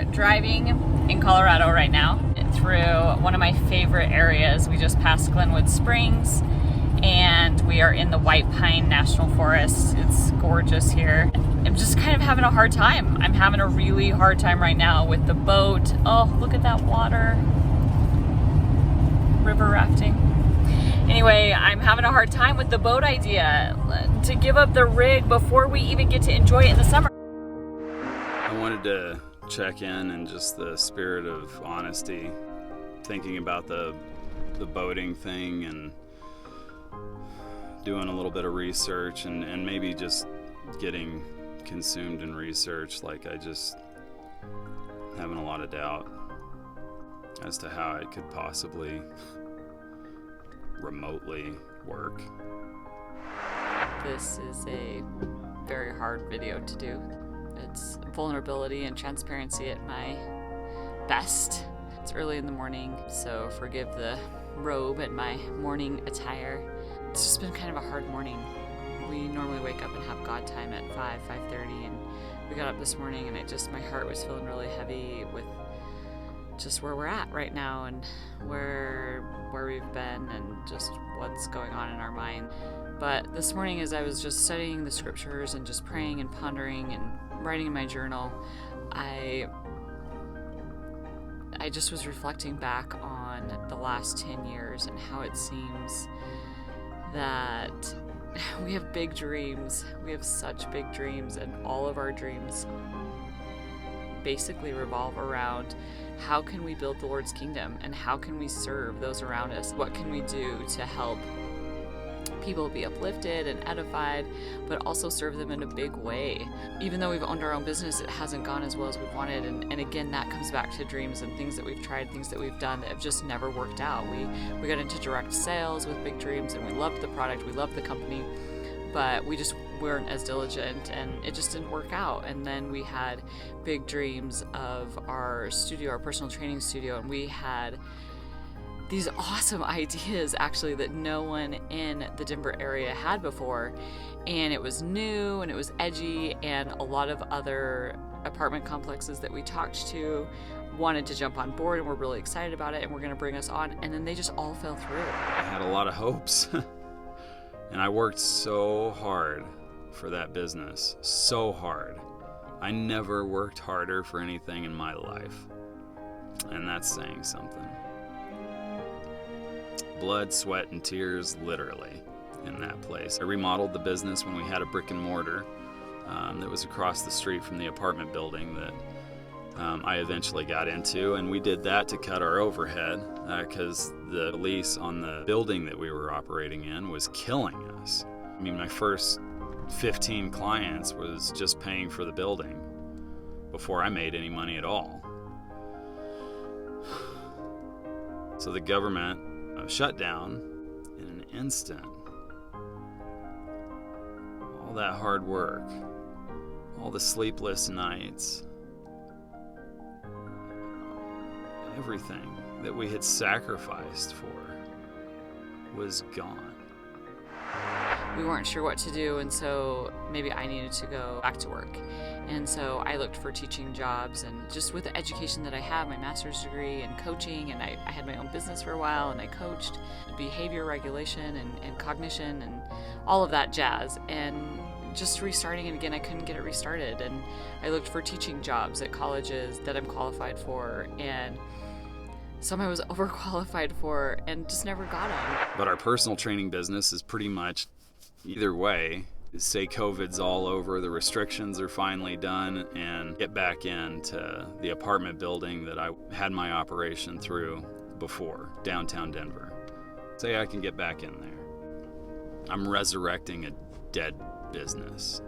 are driving in Colorado right now through one of my favorite areas. We just passed Glenwood Springs and we are in the White Pine National Forest. It's gorgeous here. I'm just kind of having a hard time. I'm having a really hard time right now with the boat. Oh, look at that water. River rafting. Anyway, I'm having a hard time with the boat idea to give up the rig before we even get to enjoy it in the summer. I wanted to check in and just the spirit of honesty, thinking about the boating thing and doing a little bit of research and maybe just getting consumed in research. Like I just having a lot of doubt as to how it could possibly remotely work. This is a very hard video to do. It's vulnerability and transparency at my best. It's early in the morning, so forgive the robe and my morning attire. It's just been kind of a hard morning. We normally wake up and have God time at 5:30, and we got up this morning and my heart was feeling really heavy with just where we're at right now and where we've been and just what's going on in our mind. But this morning, as I was just studying the scriptures and just praying and pondering and writing in my journal, I just was reflecting back on the last 10 years and how it seems that we have big dreams. We have such big dreams, and all of our dreams basically revolve around how can we build the Lord's kingdom and how can we serve those around us? What can we do to help people be uplifted and edified, but also serve them in a big way? Even though we've owned our own business, it hasn't gone as well as we've wanted. And again, that comes back to dreams and things that we've tried, things that we've done that have just never worked out. We got into direct sales with big dreams and we loved the product, we loved the company, but we just weren't as diligent and it just didn't work out. And then we had big dreams of our studio, our personal training studio, and we had these awesome ideas actually that no one in the Denver area had before. And it was new and it was edgy, and a lot of other apartment complexes that we talked to wanted to jump on board and were really excited about it and were going to bring us on, and then they just all fell through. I had a lot of hopes and I worked so hard for that business, so hard. I never worked harder for anything in my life, and that's saying something. Blood, sweat, and tears, literally, in that place. I remodeled the business when we had a brick and mortar that was across the street from the apartment building that I eventually got into, and we did that to cut our overhead because the lease on the building that we were operating in was killing us. I mean, my first 15 clients was just paying for the building before I made any money at all. So the government shut down in an instant. All that hard work, all the sleepless nights, everything that we had sacrificed for was gone. We weren't sure what to do, and so maybe I needed to go back to work. And so I looked for teaching jobs, and just with the education that I have, my master's degree in coaching, and I had my own business for a while, and I coached behavior regulation and cognition and all of that jazz. And just restarting it again, I couldn't get it restarted. And I looked for teaching jobs at colleges that I'm qualified for, and some I was overqualified for and just never got them. But our personal training business is pretty much either way. Say COVID's all over, the restrictions are finally done, and get back into the apartment building that I had my operation through before, downtown Denver. Say I can get back in there. I'm resurrecting a dead business.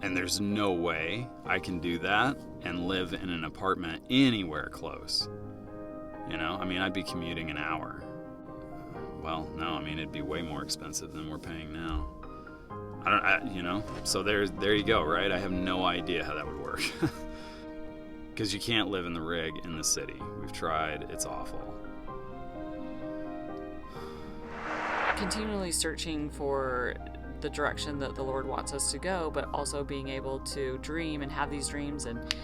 And there's no way I can do that and live in an apartment anywhere close. You know, I mean, I'd be commuting an hour. Well, no, I mean, it'd be way more expensive than we're paying now. So there you go, right? I have no idea how that would work. Because you can't live in the rig in the city. We've tried, it's awful. Continually searching for the direction that the Lord wants us to go, but also being able to dream and have these dreams. And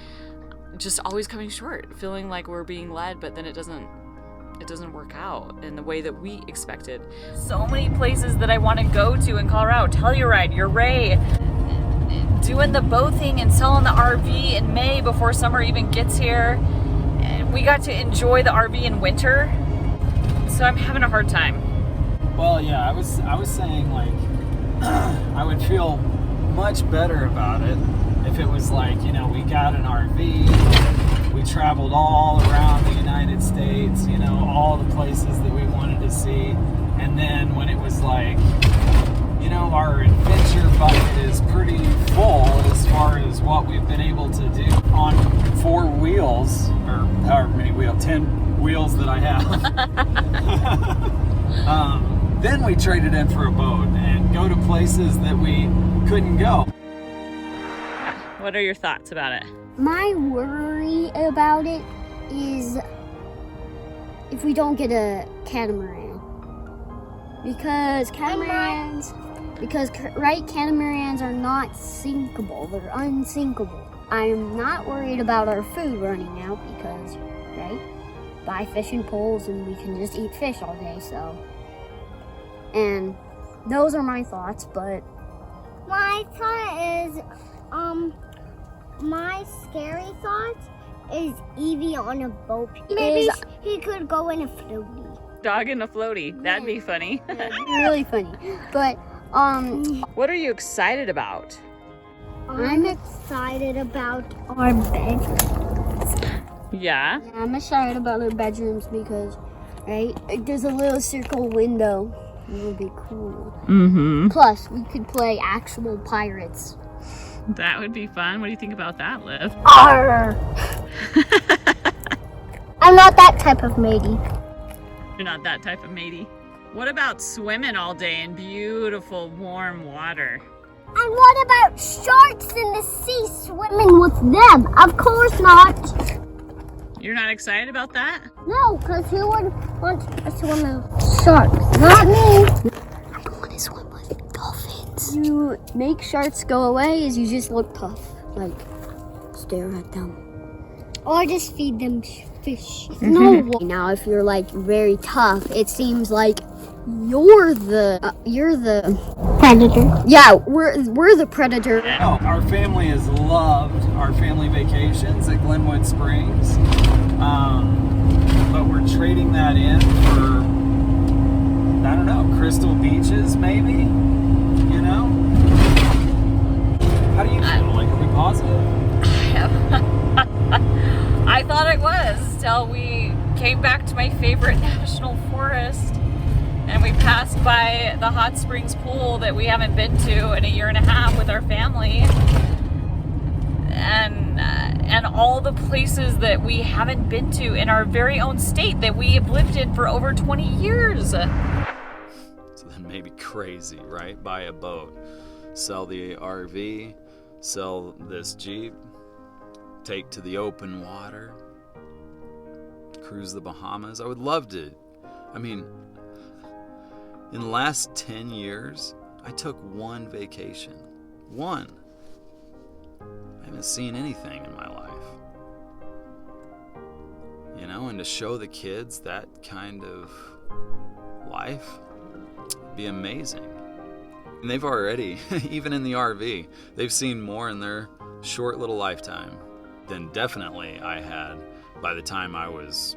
just always coming short, feeling like we're being led, but then it doesn't work out in the way that we expected. So many places that I want to go to in Colorado. Telluride, Ouray, doing the boat thing and selling the RV in May before summer even gets here. And we got to enjoy the RV in winter. So I'm having a hard time. Well, yeah, I was saying, like, I would feel much better about it if it was like, you know, we got an RV, we traveled all around the United States, you know, all the places that we wanted to see, and then when it was like, you know, our adventure bucket is pretty full as far as what we've been able to do on 4 wheels, or however many wheels, 10 wheels that I have. Then we traded in for a boat and go to places that we couldn't go. What are your thoughts about it? My worry about it is if we don't get a catamaran. Because catamarans are not sinkable. They're unsinkable. I'm not worried about our food running out because, right? Buy fishing poles and we can just eat fish all day, so. And those are my thoughts, but My thought is, my scary thought is Evie on a boat. Maybe he could go in a floaty. Dog in a floaty. That'd be funny. really funny. But What are you excited about? I'm excited about our bedrooms. Yeah. I'm excited about our bedrooms because, right, there's a little circle window. It would be cool. Mm-hmm. Plus, we could play actual pirates. That would be fun. What do you think about that, Liv? Arr! I'm not that type of matey. You're not that type of matey. What about swimming all day in beautiful, warm water? And what about sharks in the sea swimming with them? Of course not. You're not excited about that? No, because who would want to swim with sharks? Not me. I want to swim with dolphins. You make sharks go away is you just look tough. Like, stare at them. Or just feed them fish. No. Now, if you're like very tough, it seems like you're the Predator. yeah, we're the predator. Oh, our family has loved our family vacations at Glenwood Springs, but we're trading that in for, I don't know, Crystal Beaches maybe, you know? How do you feel? Like, are we positive? I thought it was till we came back to my favorite national forest and we passed by the hot springs pool that we haven't been to in a year and a half with our family, and all the places that we haven't been to in our very own state that we have lived in for over 20 years. So then maybe crazy, right? Buy a boat, sell the RV, sell this Jeep, take to the open water, cruise the Bahamas. I would love to. I mean, in the last 10 years, I took one vacation. One. I haven't seen anything in my life. You know, and to show the kids that kind of life would be amazing. And they've already, even in the RV, they've seen more in their short little lifetime than definitely I had by the time I was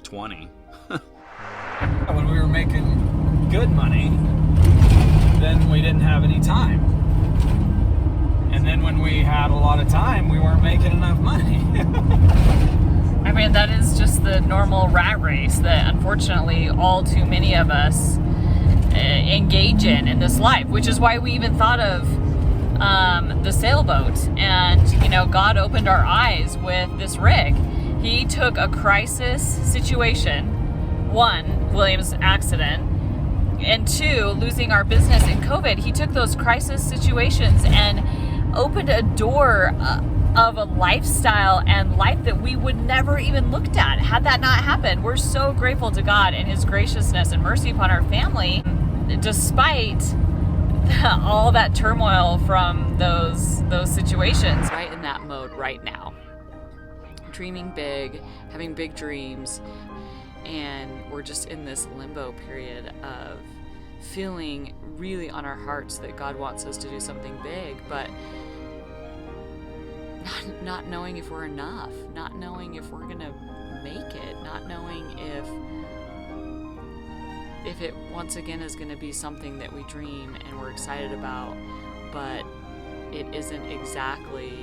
20. When we were making good money, then we didn't have any time. And then when we had a lot of time, we weren't making enough money. I mean, that is just the normal rat race that unfortunately all too many of us engage in this life, which is why we even thought of the sailboat. And, you know, God opened our eyes with this rig. He took a crisis situation, one, William's accident, and two, losing our business in COVID. He took those crisis situations and opened a door of a lifestyle and life that we would never even looked at had that not happened. We're so grateful to God and his graciousness and mercy upon our family, despite all that turmoil from those situations. Right in that mode right now. dreaming big, having big dreams, and we're just in this limbo period of feeling really on our hearts that God wants us to do something big, but not knowing if we're enough, not knowing if we're gonna make it, not knowing if it once again is gonna be something that we dream and we're excited about, but it isn't exactly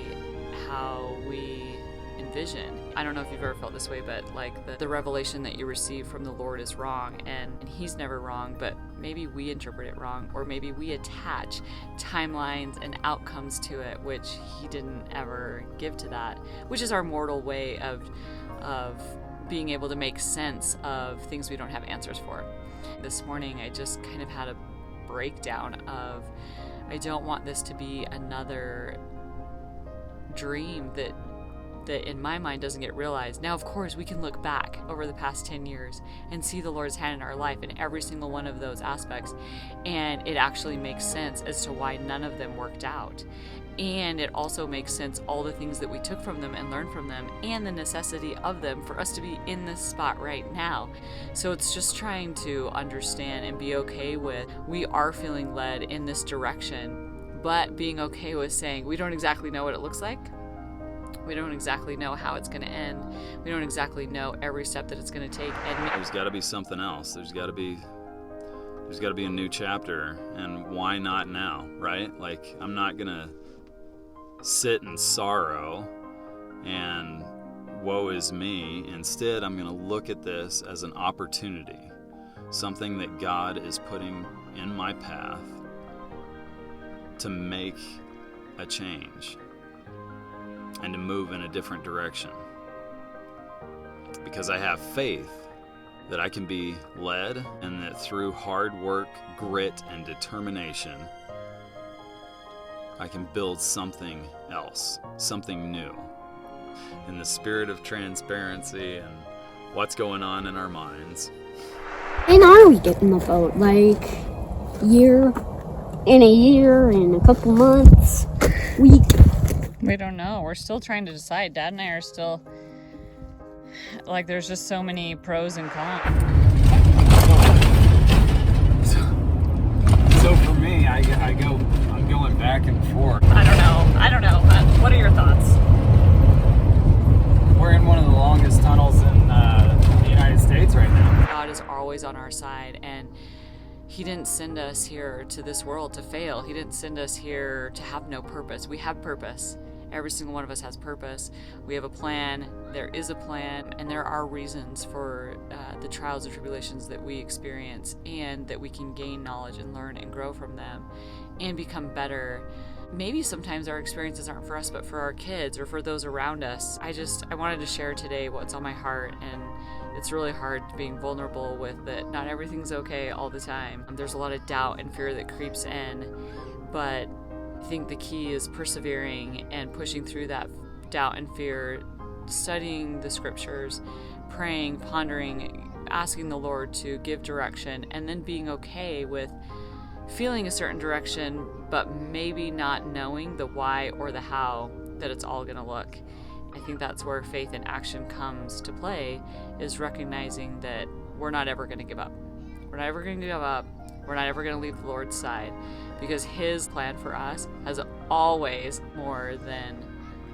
how we envision. I don't know if you've ever felt this way, but like the revelation that you receive from the Lord is wrong, and He's never wrong, but maybe we interpret it wrong, or maybe we attach timelines and outcomes to it, which He didn't ever give to that, which is our mortal way of being able to make sense of things we don't have answers for. This morning, I just kind of had a breakdown of, I don't want this to be another dream that in my mind doesn't get realized. Now, of course, we can look back over the past 10 years and see the Lord's hand in our life in every single one of those aspects, and it actually makes sense as to why none of them worked out. And it also makes sense all the things that we took from them and learned from them, and the necessity of them for us to be in this spot right now. So it's just trying to understand and be okay with, we are feeling led in this direction, but being okay with saying we don't exactly know what it looks like. We don't exactly know how it's going to end. We don't exactly know every step that it's going to take. And There's got to be something else. There's got to be a new chapter, and why not now, right? Like, I'm not going to sit in sorrow and woe is me. Instead, I'm going to look at this as an opportunity, something that God is putting in my path to make a change and to move in a different direction. Because I have faith that I can be led, and that through hard work, grit, and determination, I can build something else, something new. In the spirit of transparency and what's going on in our minds. When are we getting the boat? Like, in a year, in a couple months, week? we don't know. We're still trying to decide. Dad and I are still, like, there's just so many pros and cons. So for me, I'm going back and forth. I don't know. What are your thoughts? We're in one of the longest tunnels in the United States right now. God is always on our side, and He didn't send us here to this world to fail. He didn't send us here to have no purpose. We have purpose. Every single one of us has purpose. We have a plan. There is a plan, and there are reasons for the trials and tribulations that we experience, and that we can gain knowledge and learn and grow from them and become better. Maybe sometimes our experiences aren't for us, but for our kids or for those around us. I wanted to share today what's on my heart, and it's really hard being vulnerable with that not everything's okay all the time. There's a lot of doubt and fear that creeps in, but I think the key is persevering and pushing through that doubt and fear, studying the scriptures, praying, pondering, asking the Lord to give direction, and then being okay with feeling a certain direction, but maybe not knowing the why or the how that it's all going to look. I think that's where faith in action comes to play, is recognizing that we're not ever going to give up. We're not ever going to give up. We're not ever going to leave the Lord's side, because His plan for us has always more than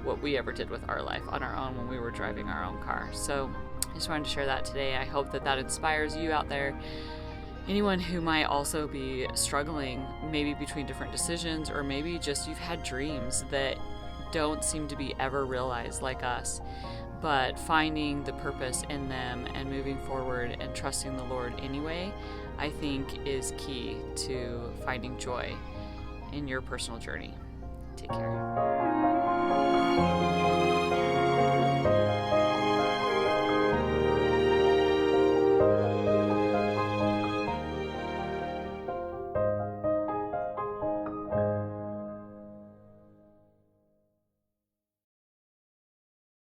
what we ever did with our life on our own when we were driving our own car. So I just wanted to share that today. I hope that inspires you out there. Anyone who might also be struggling, maybe between different decisions, or maybe just you've had dreams that don't seem to be ever realized like us, but finding the purpose in them and moving forward and trusting the Lord anyway, I think is key to finding joy in your personal journey. Take care.